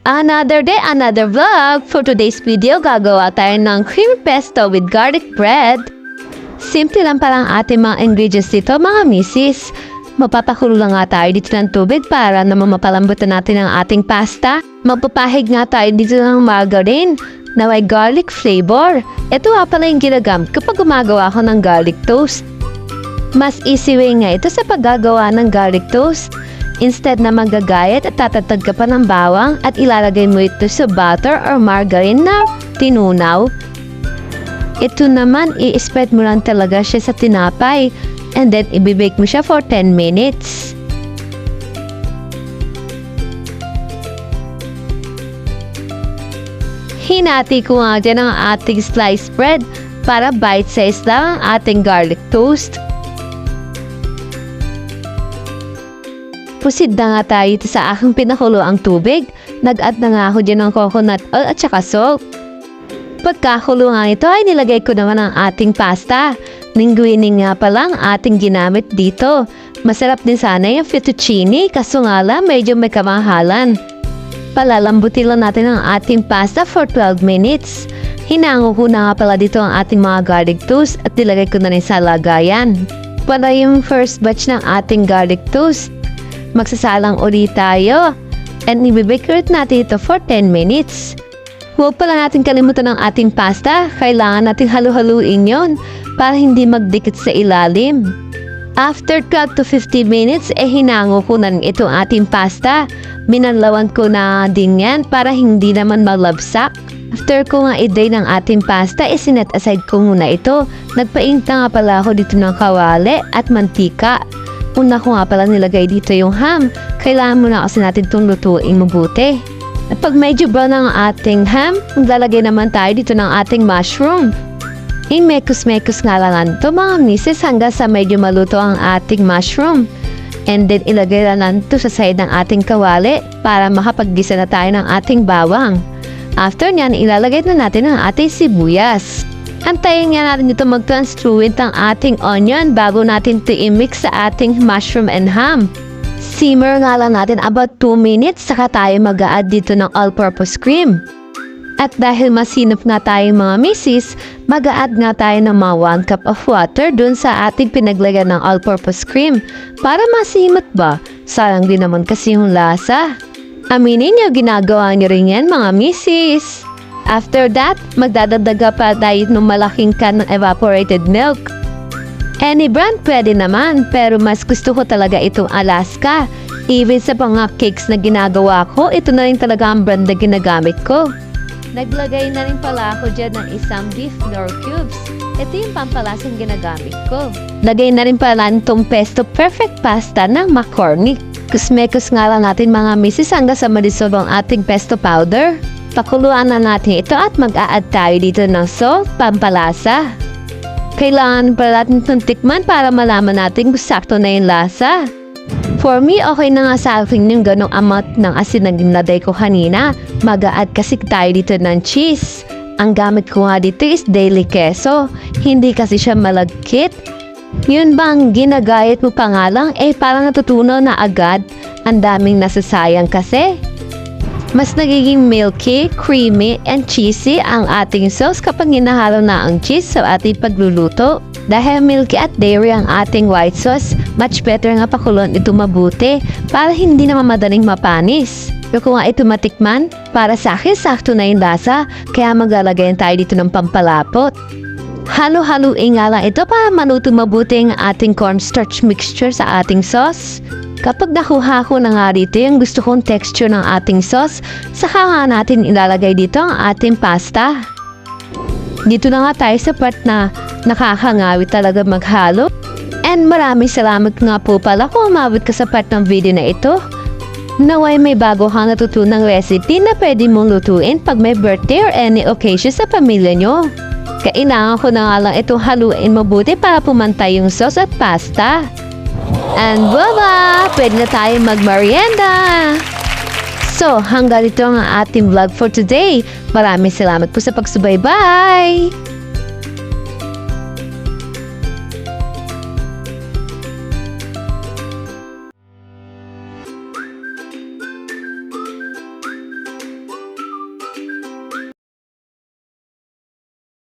Another day, another vlog. For today's video, gagawa tayo ng creamy pesto with garlic bread. Simple lang palang ating mga ingredients dito, mga misis. Mapapakulo lang nga tayo dito ng tubig para naman mapalambutan natin ang ating pasta. Magpapahig nga tayo dito ng margarine na may garlic flavor. Ito nga pala yung ginagamit kapag gumagawa ako ng garlic toast. Mas easy way nga ito sa paggagawa ng garlic toast. Instead na magagayat at tatatag ka pa ng bawang at ilalagay mo ito sa butter or margarine na tinunaw. Ito naman, i-spread mo lang talaga siya sa tinapay and then ibibake mo siya for 10 minutes. Hinati ko nga dyan ang ating sliced bread para bite size lang ang ating garlic toast. Pusid na nga tayo ito sa aking pinakulo ang tubig. Nag-add na nga ako dyan ng coconut oil at saka salt. Pagkakulo nga ito ay nilagay ko naman ang ating pasta. Linguine nga pala ang ating ginamit dito. Masarap din sana yung fettuccine kaso nga lang medyo may kamahalan. Palalambutin lang natin ang ating pasta for 12 minutes. Hinango ko na nga pala dito ang ating mga garlic toast at nilagay ko na rin sa lagayan. Para yung first batch ng ating garlic toast. Magsasalang ulit tayo and ibibake ulit natin ito for 10 minutes. Huwag pala natin kalimutan ang ating pasta. Kailangan natin halu-haluin yon para hindi magdikit sa ilalim. After 12 to 15 minutes, hinango ko na itong ating pasta. Minanlawan ko na din yan para hindi naman malabsak. After ko nga i-drain ng ating pasta, sinet aside ko muna ito. Nagpainta nga pala ako dito ng kawali at mantika. Una ko nga pala nilagay dito yung ham. Kailangan muna kasi natin itong lutuin mabuti. At pag medyo brown ang ating ham, maglalagay naman tayo dito ng ating mushroom. Mekos-mekos nga lang ito mga misis hanggang sa medyo maluto ang ating mushroom. And then ilagay lang ito sa side ng ating kawali para makapaggisa na tayo ng ating bawang. After nyan, ilalagay na natin ang ating sibuyas. Antayin nga natin ito mag-transfluent ang ating onion bago natin ito i-mix sa ating mushroom and ham. Simmer nga lang natin about 2 minutes saka tayo mag-a-add dito ng all-purpose cream. At dahil masinop nga tayo mga misis, mag-a-add nga tayo ng mga 1 cup of water dun sa ating pinaglagyan ng all-purpose cream. Para masimot ba? Sayang din naman kasi yung lasa. Aminin nyo, ginagawa nyo rin yan mga misis. After that, magdadagdaga pa tayo ng malaking can ng evaporated milk. Any brand pwede naman, pero mas gusto ko talaga itong Alaska. Even sa mga cakes na ginagawa ko, ito na rin talaga ang brand na ginagamit ko. Naglagay na rin pala ako dyan ng isang beef nor cubes. Ito yung pampalasang ginagamit ko. Lagay na rin pala itong pesto perfect pasta ng McCormick. Kusmekos nga lang natin mga misis hanggang sa madisolve ang ating pesto powder. Pakuluan na natin ito at mag-a-add tayo dito ng salt, pampalasa. Kailangan pala natin itong tikman para malaman natin kung sakto na yung lasa. For me, okay na nga sa akin yung ganong amount ng asin na ginaday ko kanina. Mag-a-add kasi tayo dito ng cheese. Ang gamit ko nga dito is daily queso. Hindi kasi siya malagkit. Yun bang ginagayat mo pa nga lang, parang natutunaw na agad. Ang daming nasasayang kasi. Mas nagiging milky, creamy, and cheesy ang ating sauce kapag hinahalo na ang cheese sa ating pagluluto. Dahil milky at dairy ang ating white sauce, much better nga pakulon ito mabuti para hindi naman madaling mapanis. Pero kung nga ito matikman, para sa akin sakto na yung lasa, kaya maglalagay tayo dito ng pampalapot. Halo-haluin nga lang ito para maluto mabuti ang ating cornstarch mixture sa ating sauce. Kapag nakuha ko na nga dito yung gusto kong texture ng ating sauce, saka nga natin ilalagay dito ang ating pasta. Dito na nga tayo sa part na nakakangawit talaga maghalo. And maraming salamat nga po pala kung umabot ka sa part ng video na ito. Naway may bago kang natutunang recipe na pwede mong lutuin pag may birthday or any occasion sa pamilya nyo. Kailangan ko na nga lang itong haluin mabuti para pumantay yung sauce at pasta. And voila! Pwede na tayo magmerienda! So, hanggang dito ang ating vlog for today. Maraming salamat po sa pagsubaybay!